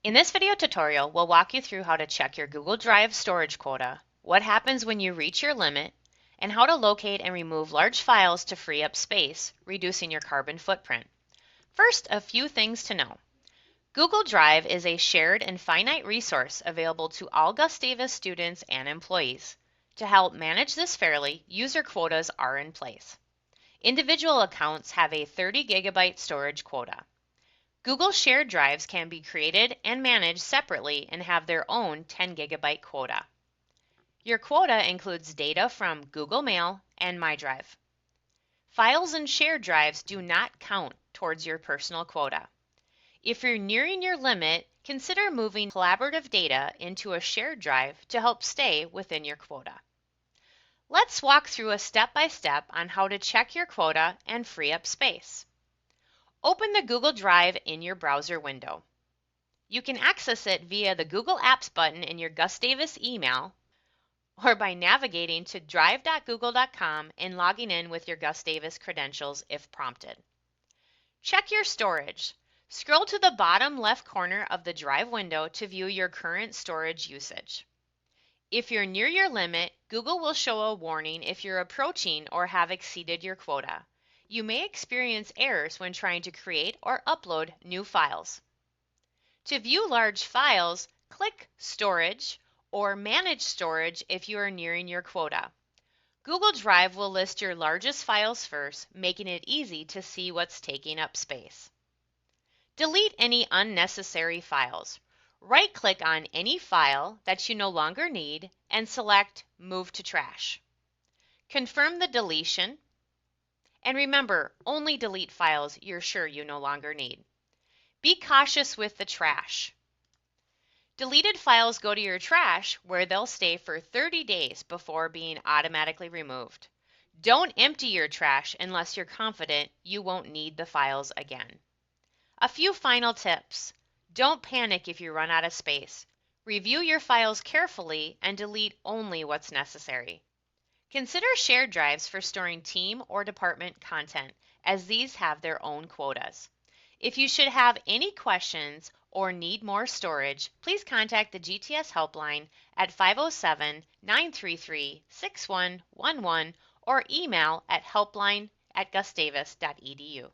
In this video tutorial, we'll walk you through how to check your Google Drive storage quota, what happens when you reach your limit, and how to locate and remove large files to free up space, reducing your carbon footprint. First, a few things to know. Google Drive is a shared and finite resource available to all Gustavus students and employees. To help manage this fairly, user quotas are in place. Individual accounts have a 30 gigabyte storage quota. Google shared drives can be created and managed separately and have their own 10 gigabyte quota. Your quota includes data from Google Mail and MyDrive. Files and shared drives do not count towards your personal quota. If you're nearing your limit, consider moving collaborative data into a shared drive to help stay within your quota. Let's walk through a step-by-step on how to check your quota and free up space. Open the Google Drive in your browser window. You can access it via the Google Apps button in your Gustavus email or by navigating to drive.google.com and logging in with your Gustavus credentials if prompted. Check your storage. Scroll to the bottom left corner of the Drive window to view your current storage usage. If you're near your limit, Google will show a warning if you're approaching or have exceeded your quota. You may experience errors when trying to create or upload new files. To view large files, click Storage or Manage Storage if you are nearing your quota. Google Drive will list your largest files first, making it easy to see what's taking up space. Delete any unnecessary files. Right-click on any file that you no longer need and select Move to Trash. Confirm the deletion. And remember, only delete files you're sure you no longer need. Be cautious with the trash. Deleted files go to your trash where they'll stay for 30 days before being automatically removed. Don't empty your trash unless you're confident you won't need the files again. A few final tips. Don't panic if you run out of space. Review your files carefully and delete only what's necessary. Consider shared drives for storing team or department content, as these have their own quotas. If you should have any questions or need more storage, please contact the GTS helpline at 507-933-6111 or email at helpline@gustavus.edu.